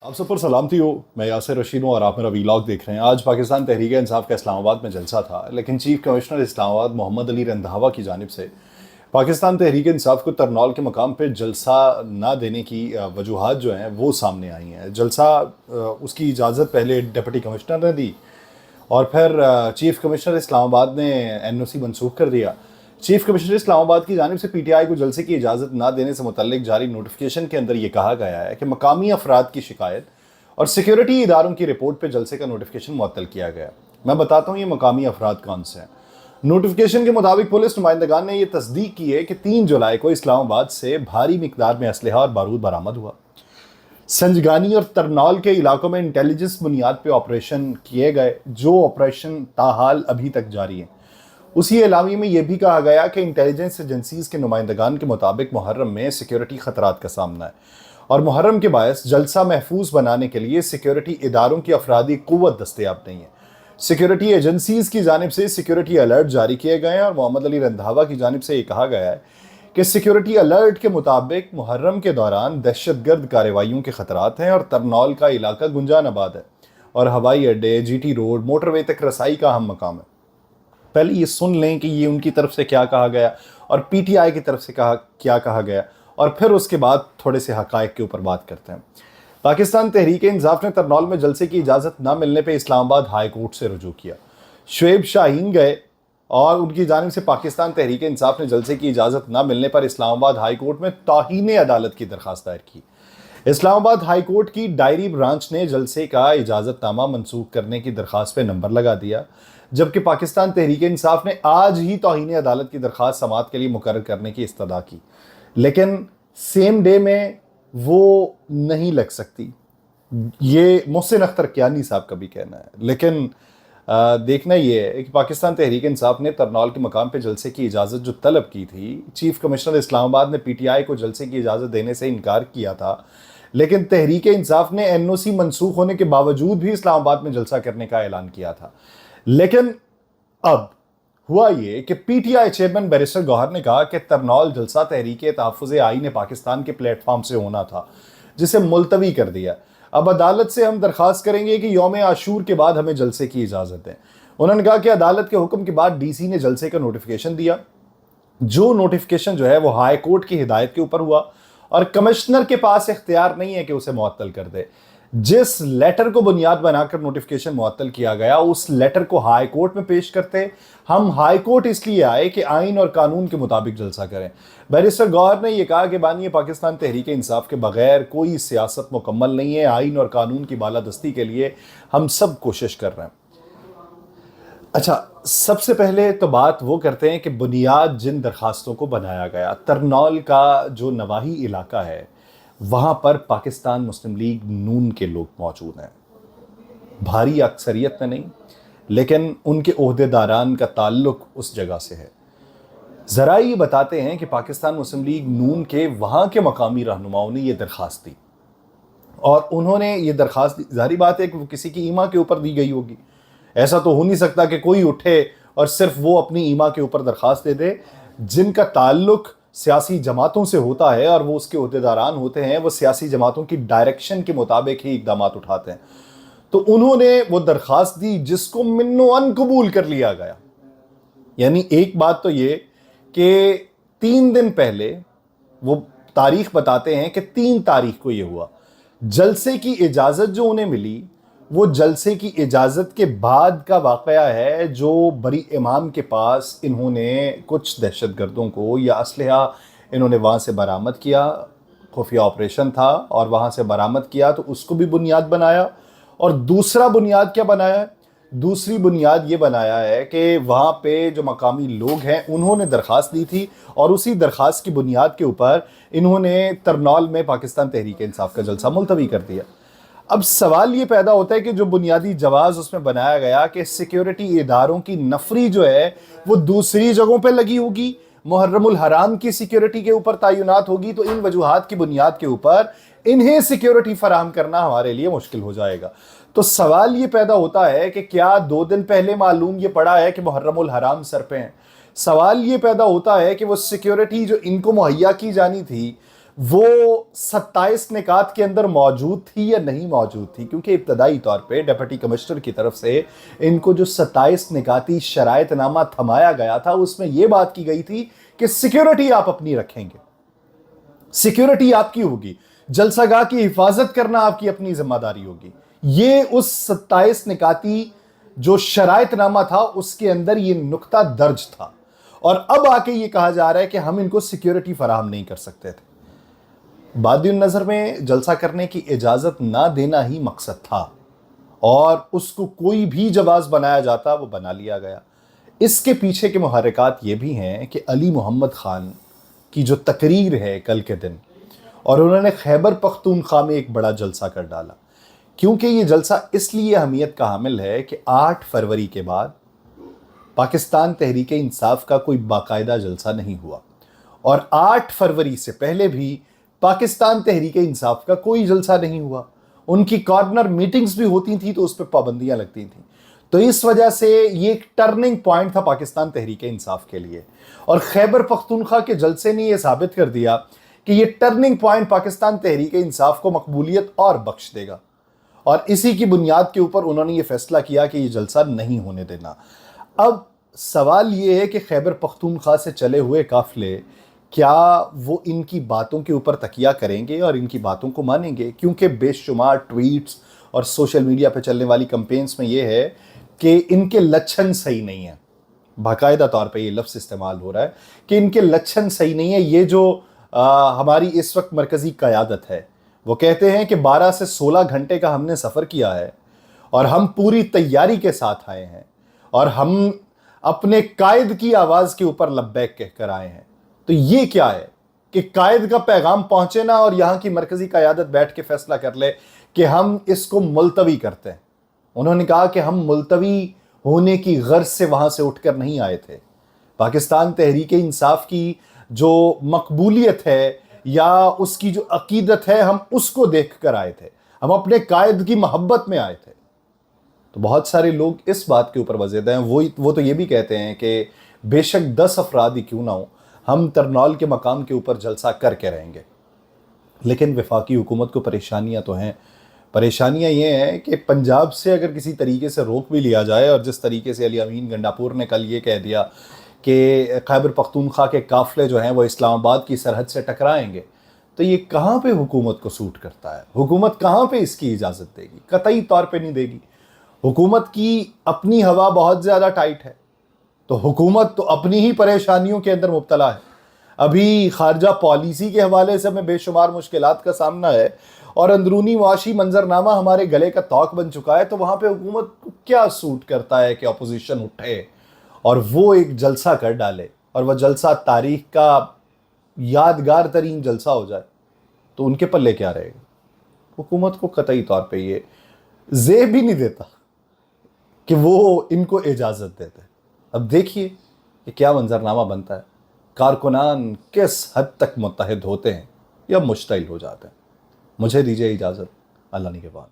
आप सब पर सलामती हो। मैं यासिर रशीद हूँ और आप मेरा वीलॉग देख रहे हैं। आज पाकिस्तान तहरीक इंसाफ का इस्लामाबाद में जलसा था, लेकिन चीफ कमिश्नर इस्लामाबाद मोहम्मद अली रंधावा की जानिब से पाकिस्तान तहरीक इंसाफ को तरनौल के मकाम पर जलसा ना देने की वजूहात जो हैं वो सामने आई हैं। जलसा उसकी इजाज़त पहले डिप्टी कमिश्नर ने दी और फिर चीफ कमिश्नर इस्लामाबाद ने एनओसी मनसूख कर दिया। चीफ कमिश्नर इस्लामाबाद की जानिब से पीटीआई को जलसे की इजाज़त ना देने से मुतल्लिक जारी नोटिफिकेशन के अंदर ये कहा गया है कि मकामी अफराद की शिकायत और सिक्योरिटी इदारों की रिपोर्ट पर जलसे का नोटिफिकेशन मुअत्तल किया गया। मैं बताता हूँ ये मकामी अफराद कौन से हैं। नोटिफिकेशन के मुताबिक पुलिस नुमाइंदगान ने यह तस्दीक की है कि 3 जुलाई को इस्लामाबाद से भारी मिकदार में असलहा और बारूद बरामद हुआ। संजगानी और तरनौल के इलाकों में इंटेलिजेंस बुनियाद पर ऑपरेशन किए गए, जो ऑपरेशन ताहाल अभी तक जारी है। उसी एलामी में यह भी कहा गया कि इंटेलिजेंस एजेंसीज के नुमाइंदगान के मुताबिक मुहर्रम में सिक्योरिटी खतरात का सामना है और मुहर्रम के बायस जलसा महफूज बनाने के लिए सिक्योरिटी इदारों की अफरादी कुव्वत दस्तयाब नहीं है। सिक्योरिटी एजेंसीज की जानिब से सिक्योरिटी अलर्ट जारी किए गए हैं और मोहम्मद अली रंधावा की जानिब से ये कहा गया है कि सिक्योरिटी अलर्ट के मुताबिक मुहर्रम के दौरान दहशतगर्द कार्रवाइयों के खतरात हैं और तरनौल का इलाका गुंजान आबाद है और हवाई अड्डे, जीटी रोड, मोटरवे तक रसाई का अहम मकाम है। पहले ये सुन लें कि ये उनकी तरफ से क्या कहा गया और पीटीआई की तरफ से क्या कहा गया और फिर उसके बाद थोड़े से हकायक के ऊपर बात करते हैं। पाकिस्तान तहरीक इंसाफ ने तरनौल में जलसे की इजाज़त ना मिलने पे इस्लामाबाद हाई कोर्ट से रुजू किया। शुएब शाहीन गए और उनकी जानिब से पाकिस्तान तहरीक इंसाफ ने जलसे की इजाज़त ना मिलने पर इस्लामाबाद हाई कोर्ट में तौहीन अदालत की दरख्वास्त दायर की। इस्लामाबाद हाई कोर्ट की डायरी ब्रांच ने जलसे का इजाज़तनामा मनसूख करने की दरख्वास्त पे नंबर लगा दिया, जबकि पाकिस्तान तहरीक इंसाफ ने आज ही तौहीन अदालत की दरख्वास्त समाअत के लिए मुकर्रर करने की इस्तदा की, लेकिन सेम डे में वो नहीं लग सकती। ये मोहसिन अख्तर कियानी साहब का भी कहना है, लेकिन देखना ये है कि पाकिस्तान तहरीक इंसाफ ने तरनौल के मकाम पे जलसे की इजाज़त जो तलब की थी, चीफ कमिश्नर इस्लामाबाद ने पीटीआई को जलसे की इजाज़त देने से इनकार किया था, लेकिन तहरीक इंसाफ ने एनओसी मनसूख होने के बावजूद भी इस्लामाबाद में जलसा करने का ऐलान किया था। लेकिन अब हुआ ये कि पीटीआई चेयरमैन बैरिस्टर गौहर ने कहा कि तरनौल जलसा तहरीक तहफ़्फ़ुज़ आईन पाकिस्तान के प्लेटफॉर्म से होना था, जिसे मुलतवी कर दिया। अब अदालत से हम दरख्वास्त करेंगे कि यौम आशूर के बाद हमें जलसे की इजाज़त दें। उन्होंने कहा कि अदालत के हुक्म के बाद डीसी ने जलसे का नोटिफिकेशन दिया, जो नोटिफिकेशन जो है वो हाई कोर्ट की हिदायत के ऊपर हुआ और कमिश्नर के पास इख्तियार नहीं है कि उसे मुअत्तल कर दे। जिस लेटर को बुनियाद बनाकर नोटिफिकेशन मुअत्तल किया गया, उस लेटर को हाई कोर्ट में पेश करते। हम हाई कोर्ट इसलिए आए कि आइन और कानून के मुताबिक जलसा करें। बैरिस्टर गौहर ने यह कहा कि बानी पाकिस्तान तहरीक इंसाफ के बगैर कोई सियासत मुकम्मल नहीं है। आइन और कानून की बालादस्ती के लिए हम सब कोशिश कर रहे हैं। अच्छा, सबसे पहले तो बात वो करते हैं कि बुनियाद जिन दरखास्तों को बनाया गया, तरनौल का जो नवाही इलाका है वहाँ पर पाकिस्तान मुस्लिम लीग नून के लोग मौजूद हैं। भारी अक्सरियत में नहीं, लेकिन उनके ओहदेदारान का ताल्लुक उस जगह से है। ज़रा ये बताते हैं कि पाकिस्तान मुस्लिम लीग नून के वहाँ के मकामी रहनुमाओं ने ये दरख्वास्त दी और उन्होंने ये दरख्वास्त दी। ज़ाहिर बात है कि वो किसी की ईमा के ऊपर दी गई होगी। ऐसा तो हो नहीं सकता कि कोई उठे और सिर्फ वो अपनी ईमा के ऊपर दरख्वास्त दे दे। जिनका ताल्लुक सियासी जमातों से होता है और वो उसके ओहदेदारान होते हैं, वो सियासी जमातों की डायरेक्शन के मुताबिक ही इक़दाम उठाते हैं। तो उन्होंने वो दरख्वास्त दी जिसको मिन्नो अन कबूल कर लिया गया। यानी एक बात तो ये कि 3 दिन पहले वो तारीख बताते हैं कि 3 तारीख को ये हुआ। जलसे की इजाज़त जो उन्हें मिली वो जलसे की इजाज़त के बाद का वाक़या है, जो बरी इमाम के पास इन्होंने कुछ दहशतगर्दों को या असलहा इन्होंने वहाँ से बरामद किया। खुफिया ऑपरेशन था और वहाँ से बरामद किया, तो उसको भी बुनियाद बनाया। और दूसरा बुनियाद क्या बनाया है? दूसरी बुनियाद ये बनाया है कि वहाँ पे जो मकामी लोग हैं उन्होंने दरख्वास्त दी थी और उसी दरख्वास्त की बुनियाद के ऊपर इन्होंने तरनौल में पाकिस्तान तहरीक इंसाफ का जलसा मुलतवी कर दिया। अब सवाल ये पैदा होता है कि जो बुनियादी जवाज़ उसमें बनाया गया कि सिक्योरिटी इदारों की नफरी जो है वो दूसरी जगहों पे लगी होगी, मुहर्रमुल हराम की सिक्योरिटी के ऊपर तैनात होगी, तो इन वजूहात की बुनियाद के ऊपर इन्हें सिक्योरिटी फराहम करना हमारे लिए मुश्किल हो जाएगा। तो सवाल ये पैदा होता है कि क्या 2 दिन पहले मालूम ये पड़ा है कि मुहर्रमुल हराम सर पे हैं? सवाल ये पैदा होता है कि वो सिक्योरिटी जो इनको मुहैया की जानी थी وہ 27 نکات کے اندر موجود تھی یا نہیں موجود تھی، کیونکہ ابتدائی طور پہ ڈپٹی کمشنر کی طرف سے ان کو جو 27 نکاتی شرائط نامہ تھمایا گیا تھا اس میں یہ بات کی گئی تھی کہ سیکیورٹی آپ اپنی رکھیں گے، سیکیورٹی آپ کی ہوگی، جلسہ گاہ کی حفاظت کرنا آپ کی اپنی ذمہ داری ہوگی۔ یہ اس 27 نکاتی جو شرائط نامہ تھا اس کے اندر یہ نقطہ درج تھا، اور اب آ کے یہ کہا جا رہا ہے کہ ہم ان کو سیکیورٹی فراہم نہیں کر سکتے تھے۔ بادی النظر میں جلسہ کرنے کی اجازت نہ دینا ہی مقصد تھا، اور اس کو کوئی بھی جواز بنایا جاتا وہ بنا لیا گیا۔ اس کے پیچھے کے محرکات یہ بھی ہیں کہ علی محمد خان کی جو تقریر ہے کل کے دن، اور انہوں نے خیبر پختونخوا میں ایک بڑا جلسہ کر ڈالا، کیونکہ یہ جلسہ اس لیے اہمیت کا حامل ہے کہ 8 فروری کے بعد پاکستان تحریک انصاف کا کوئی باقاعدہ جلسہ نہیں ہوا، اور 8 فروری سے پہلے بھی پاکستان تحریک انصاف کا کوئی جلسہ نہیں ہوا۔ ان کی کارنر میٹنگز بھی ہوتی تھیں تو اس پہ پابندیاں لگتی تھیں، تو اس وجہ سے یہ ایک ٹرننگ پوائنٹ تھا پاکستان تحریک انصاف کے لیے، اور خیبر پختونخوا کے جلسے نے یہ ثابت کر دیا کہ یہ ٹرننگ پوائنٹ پاکستان تحریک انصاف کو مقبولیت اور بخش دے گا، اور اسی کی بنیاد کے اوپر انہوں نے یہ فیصلہ کیا کہ یہ جلسہ نہیں ہونے دینا۔ اب سوال یہ ہے کہ خیبر پختونخوا سے چلے ہوئے قافلے کیا وہ ان کی باتوں کے اوپر تکیہ کریں گے اور ان کی باتوں کو مانیں گے؟ کیونکہ بے شمار ٹویٹس اور سوشل میڈیا پہ چلنے والی کمپینز میں یہ ہے کہ ان کے لچھن صحیح نہیں ہیں، باقاعدہ طور پہ یہ لفظ استعمال ہو رہا ہے کہ ان کے لچھن صحیح نہیں ہیں۔ یہ جو ہماری اس وقت مرکزی قیادت ہے وہ کہتے ہیں کہ 12 سے 16 گھنٹے کا ہم نے سفر کیا ہے اور ہم پوری تیاری کے ساتھ آئے ہیں، اور ہم اپنے قائد کی آواز کے اوپر لبیک کہہ کر آئے ہیں۔ تو یہ کیا ہے کہ قائد کا پیغام پہنچے نا اور یہاں کی مرکزی قیادت بیٹھ کے فیصلہ کر لے کہ ہم اس کو ملتوی کرتے ہیں۔ انہوں نے کہا کہ ہم ملتوی ہونے کی غرض سے وہاں سے اٹھ کر نہیں آئے تھے، پاکستان تحریک انصاف کی جو مقبولیت ہے یا اس کی جو عقیدت ہے ہم اس کو دیکھ کر آئے تھے، ہم اپنے قائد کی محبت میں آئے تھے۔ تو بہت سارے لوگ اس بات کے اوپر وزیدہ ہیں، وہ تو یہ بھی کہتے ہیں کہ بے شک 10 افراد ہی کیوں نہ ہوں، ہم ترنول کے مقام کے اوپر جلسہ کر کے رہیں گے۔ لیکن وفاقی حکومت کو پریشانیاں تو ہیں۔ پریشانیاں یہ ہیں کہ پنجاب سے اگر کسی طریقے سے روک بھی لیا جائے، اور جس طریقے سے علی امین گنڈاپور نے کل یہ کہہ دیا کہ خیبر پختونخوا کے قافلے جو ہیں وہ اسلام آباد کی سرحد سے ٹکرائیں گے، تو یہ کہاں پہ حکومت کو سوٹ کرتا ہے؟ حکومت کہاں پہ اس کی اجازت دے گی؟ قطعی طور پہ نہیں دے گی۔ حکومت کی اپنی ہوا بہت زیادہ ٹائٹ ہے، تو حکومت تو اپنی ہی پریشانیوں کے اندر مبتلا ہے۔ ابھی خارجہ پالیسی کے حوالے سے ہمیں بے شمار مشکلات کا سامنا ہے، اور اندرونی معاشی منظرنامہ ہمارے گلے کا طوق بن چکا ہے، تو وہاں پہ حکومت کو کیا سوٹ کرتا ہے کہ اپوزیشن اٹھے اور وہ ایک جلسہ کر ڈالے، اور وہ جلسہ تاریخ کا یادگار ترین جلسہ ہو جائے؟ تو ان کے پلے کیا رہے گا؟ حکومت کو قطعی طور پہ یہ زیب بھی نہیں دیتا کہ وہ ان کو اجازت دیتے۔ اب دیکھیے کہ کیا منظرنامہ بنتا ہے، کارکنان کس حد تک متحد ہوتے ہیں یا مشتعل ہو جاتے ہیں۔ مجھے دیجیے اجازت، اللہ نگہبان۔